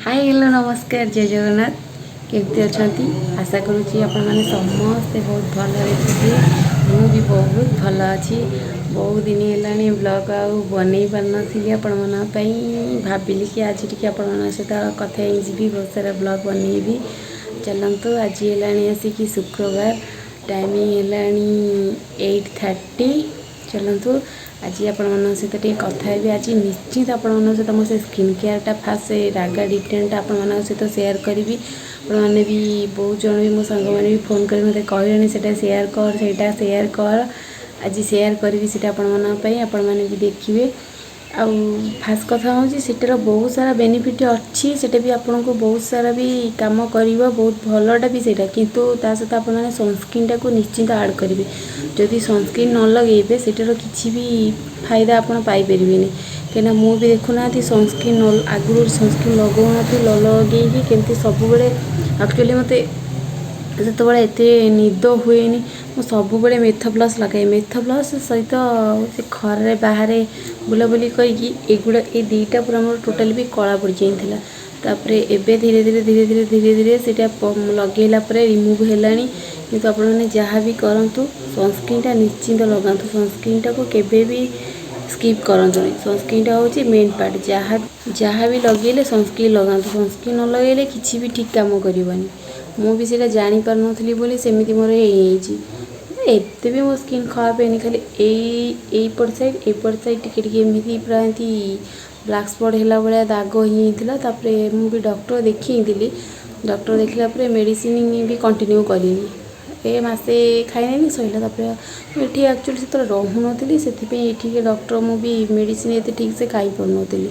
hi hello नमस्कार जय जगन्नाथ केमती अच्छा आशा करुँची आपण मैंने समस्ते बहुत भल थे भी बहुत भल अच्छी बहुत दिन है ब्लॉग आउ बनई पार नी आपण मानी भाविली कि आज टी आपण सहित कथा जी बहुत सारा ब्लॉग बनईबी चलतु आज है आसिक शुक्रवार टाइमिंग है 8:30 चलतु आज आपण सहित टे कथा है आज निश्चित आपण सहित मो से स्किन केयरटा फास्ट से रागा डिटेलटा आपण सहित सेयार करी आपने भी बहुत जन भी मो सांग मैंने भी फोन कर मत कहले सेयार कर आज सेयार करी से आपण मैंने भी देखिए आउ फास्ट कथा हूँ सेटार बहुत सारा बेनिफिट अच्छी से भी आपन को बहुत सारा भी काम कर बहुत भलटा भी सेटा किंतु ता सहित आप सनस्क्रीनटा को निश्चिंत ऐड करेंगे जदि सनस्क्रीन न लगे सेटार किसी भी फायदा आप पाइपर कहीं मु भी देखुना सनस्क्रीन आगुरी सनस्क्रीन लगौना लगे केमती सब एक्चुअली मत जिते एत निद हुए मु सब मेथप्लस लगाए मेथप्लस सहित से खर बाहर बुलाबुली करा ये दुईटा पूरा मोर टोटाल भी कला पड़ जाता तापरे एबे धीरे धीरे धीरे धीरे धीरे धीरे से लगेला रिमूव है किंतु आप जहाँ भी करूँ सनस्क्रीनटा निश्चिंत लगातु सनस्क्रीनटा को केबे भी स्किप करंतु सनस्क्रीनटा हूँ मेन पार्ट जहाँ भी लगे सनस्क्रीन लगातु सनस्क्रीन न लगे किसी भी ठीक काम करनी मु भी से जापर नी सेमती मोर एत भी मो स्किन खराब है खाली एपट साइड टी पूरा एमती ब्लैक स्पॉट है भाया दाग होता मु भी डॉक्टर देखी डॉक्टर देखला मेडिसिन भी कंटिन्यू करी ए मसे खाई सैला ये एक्चुअली से रहूनी से डॉक्टर मु भी मेडिसिन ये ठीक से खाई पार नी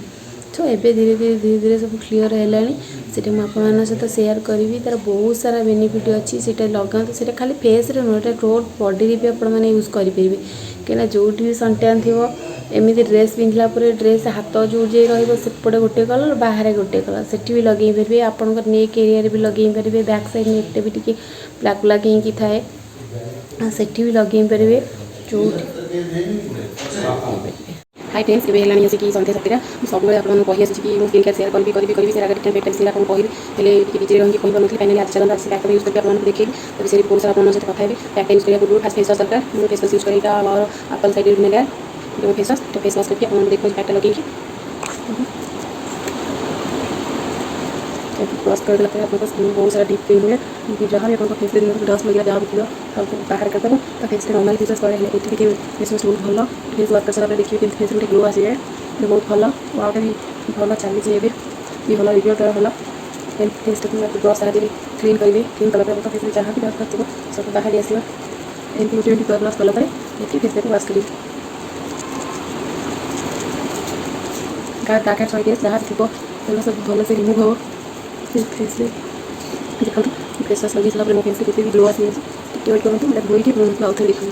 तो ये धीरे धीरे धीरे धीरे सब क्लीयर है मुझे सहित सेयार करी तार बहुत सारा बेनिफिट अच्छी से लगाते से खाली फेस रे नुह टोट बॉडी भी आपने यूज करेंगे कहीं जो भी सनटैन थी एमती ड्रेस पिंधला ड्रेस हाथ जो जे रपटे गोटे कलर बाहर गोटे कलर से भी लगे पारे आपण नेक एरिया भी लगे पारे बैक साइड नेकटा भी टी ब्लैक ब्लैक ही थाए से भी लगे पारे जो हाई फ्रेंड्स एवं है आसिक सन्ध्या सातटा सब आपको कही आसूँ कि स्किन केयर सेयार करी से आगे डिटेल बेटेल आपको कहली बिजी रही कही पानी फाइनाली आज चलता आज पैक यूज करके आपको देखिए तो से बहुत सारा सहित कथा है पैक यूज करा पूर्व फास्ट फेस वाश दरकार मुझे फेस वाश यूज करेगा और Apple side vinegar face wash करके आपको देखो पैकटा लगे ब्रश कर देला आपको स्किन बहुत सारा डीप क्लीन हुए जहाँ भी आपको फेस डस्ट लगे जहाँ भी थी आपको बाहर करदेव तो फेस नॉर्मल फेस वाश कर फेस वाश बहुत भल फेस वाश कर सारा देखिए कि फेस गोटे ग्लो आसे बहुत भल आउटा भी भल चली भी भल रिजल्ट भल फेस ब्रश सारा क्लीन करेंगे क्लीन कला फेस जहाँ भी दरकार थी सब बाहर आसो एमती गोटे मिनट ब्रश कला फेस को वाश करेंगे डार्क सॉइल जहाँ थी सब भल से रिमूव हो फेस देखो फेस वाश लगे सारा मो फेस के भी ग्लो आसी वेट करूँ मैं धोई आउ थे देखा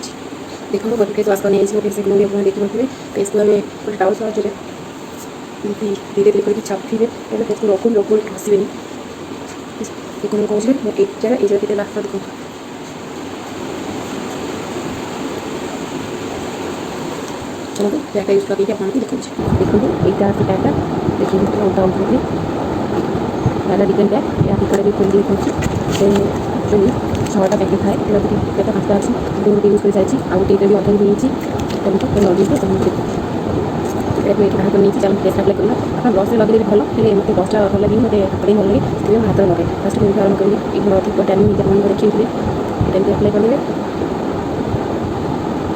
देखो गोटे फेस वाश करने फेस ग्लो भी आप देखिए फेस को हमें गोटे टाउल साहाଯ୍य धीरे धीरे करके छापे फेस को रखू घसवे देखो कहूँ मैं एक जगह ये जगह लास्ट देखो चलो पैकटा यूज लगे आपको देखो देखो यहाँ से पैकटा देखिए उल्टा उल्टा वाला डिटेल बैग या भितर भी खोल देखो एक्चुअली छटा पैकेट थाए पैकेट पाँचटा अच्छी गोटे यूज कर सारी आउ गोटे भी अधा भी लगे ये बाहर कर नहीं चल फेस अप्लाई करना आप ब्रश लगे भल हेल्ले मतलब ब्रशटा भल लगे मतलब हाथ भल लगे से हाथ लगे फास्ट मुझे आरम्भ करेंगे एक अधिक टाइम देखिए टाइम अप्लाई करेंगे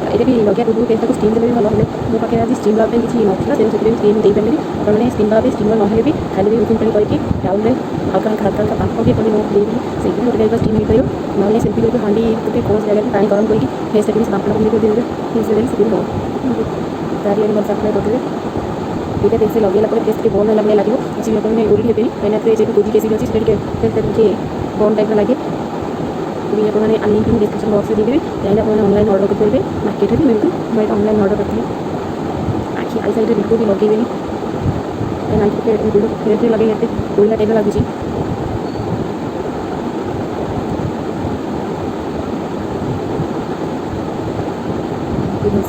ये भी लगे पूर्व फेस को स्टीम देने भल मो पाखे आज स्टीम लगे किसी नाला से स्टीम दे पारे आपने स्टीम लगे स्टीम ना भी खाली भी उठून पानी करके टाउल हल्का हल्का हल्का हल्का पाख भी कभी मुख देवी से गोटे टाइप स्टीम हो पार ना सेमती गोटे हाँ गोटे कौन जगह पानी गरम करके फेस भी साफ कर फेस से हो तार लगे भल अप्लाई करते दुटा फेस लगेला फेस टे बंद है लगे किसी भी अपने ओरी हेबे कहीं जो गोदी केसी अच्छी फेस बंद टाइप लगे भी आपने लिंक डिस्क्रिप्शन बॉक्स में देदेवी चाहिए आपने ऑनलाइन ऑर्डर करेंगे मार्केट में भी मिलती मैं ऑनलाइन ऑर्डर करती आखि आई साइड बिल्कुल भी लगे आई लगे गोला टाइप लगुच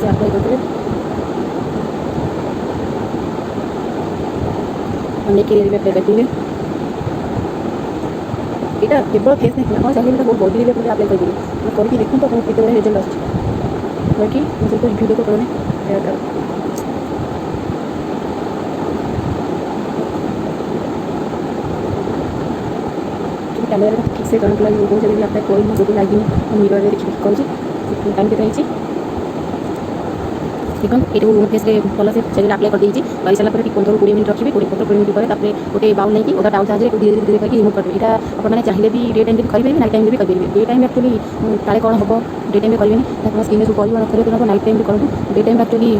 अप्लाई करते अनेक एरिया में अप्लाई करती है यहाँ केवल फेस नहीं आप चाहिए बहुत बॉडी लेवल अप्लाई करेंगे करके देखो तो आपको केते रिजल्ट आसुची बाकी मुझे रिव्यू देखो करें कैमेरा ठीक से करने लगे बहुत जल्दी अप्लाई कोई मुझे लगे मिरर में देखिए कौन टाइम केते रही देखो ये फेस भल से चाहिए अप्लाई कर देती कर सारा 15-20 मिनट रखिए 15-20 मिनट पर गोटे बाउल नहीं ओदा टाउल साहय धीरे धीरे करके रिमूव करेंगे यहाँ आपने चाहिए भी डे टाइम भी करेंगे नाइट टाइम भी करेंगे डे टाइम एक्चुअली काले कौन हम डे टाइम करेंगे आप स्किन सब कर नखरे नाइट टाइम भी करूँ डे टाइम एक्चुअली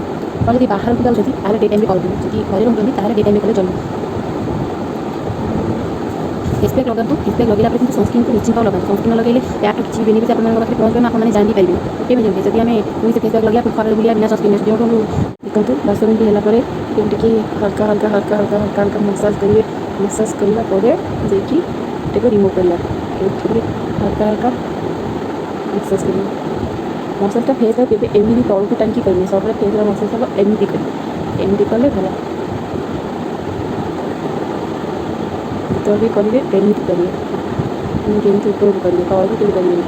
जब बाहर को जाऊँगी डे टाइम भी करूँ जी घर रोते डे टाइम भी कले चलो फेस पैक लगातु फेस पैक लगे किसी सनस्क्रीन को ब्लीचिंग पाउडर लगाते सनस्क्रीन लगे पैक किसी बेनिफिट आप पहुँचे आपने जानी पारे ओके मुझे जब आम पुणी फेस पैक लगे खराब बुलिया बिना सनस्क्रीन जो देखो 10 मिनट है टे हल्का हल्का हल्का हल्का हल्का हल्का मसाज करने देखिए रिमूव करवा हल्का हल्का मसाज कर मसाजटा फेस एमती तौक टांगी करेंगे सब फेस मसाज हम एमती करेंगे कले भला तो भी करेंगे एमती करेंगे केमती ऊपर करेंगे तौक भी करेंगे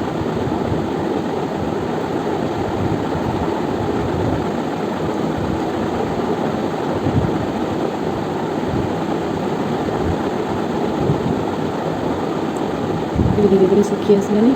धीरे धीरे सुखी आसलानी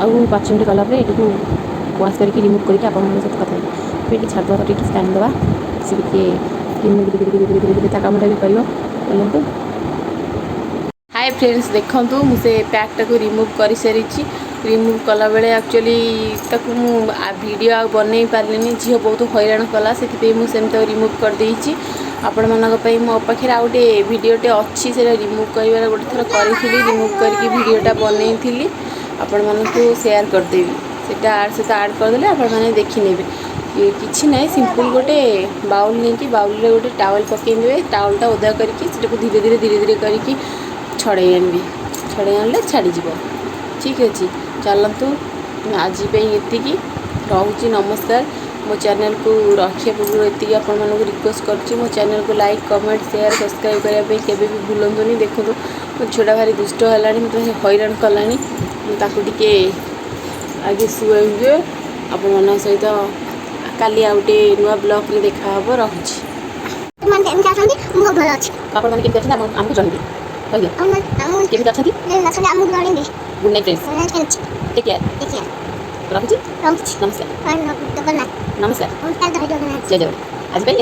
आउ 5 मिनट गलापर ये वाश करके रिमूव करके आप कथा फिर छाड़ तो स्टैंड दवा सी धीरे ता कमटा भी कर हाय फ्रेंड्स देखूँ मुझे पैकटा को रिमूव कर सारी रिमूव कला बेले एक्चुअली ताकू वीडियो आ बन पारे झील बहुत हैरान कला से मुझे रिमूव कर देती आपण मानी मो पाखे आ गए भिडटे अच्छी से रिमूव कर गोटे थर करी रिमूव करके भिडटा बनई आपण मानक शेयर करदेवी सेटा सहित आड करदे आपण मैंने देखने किसी ना सिंपल गोटे बाउल नहीं बाउल रे गोटे टावल पकईदे टावलटा ओदा करके धीरे धीरे करके छड़े आनबी छड़े आनले छाड़ीज ठीक अच्छे चलतु आज ये रोचे नमस्कार मो चैनल को रखा पूर्व ये आपण मानक रिक्वेस्ट कर मो चैनल को लाइक कमेंट शेयर सब्सक्राइब करने के भूलुनि देखो मो छुआ भारी दुष्ट है मतलब हैरान कलानी ताकू टिके आगे शुए आपण मान सहित काली आ गए नुआ ब्लॉग रे देखा हम रखुची आमको जन good night friends take care रखुची नमस्कार नमस्कार जय जय आज ये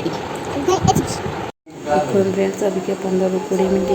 फ्रेंड्स अभी के 15-20 मिनट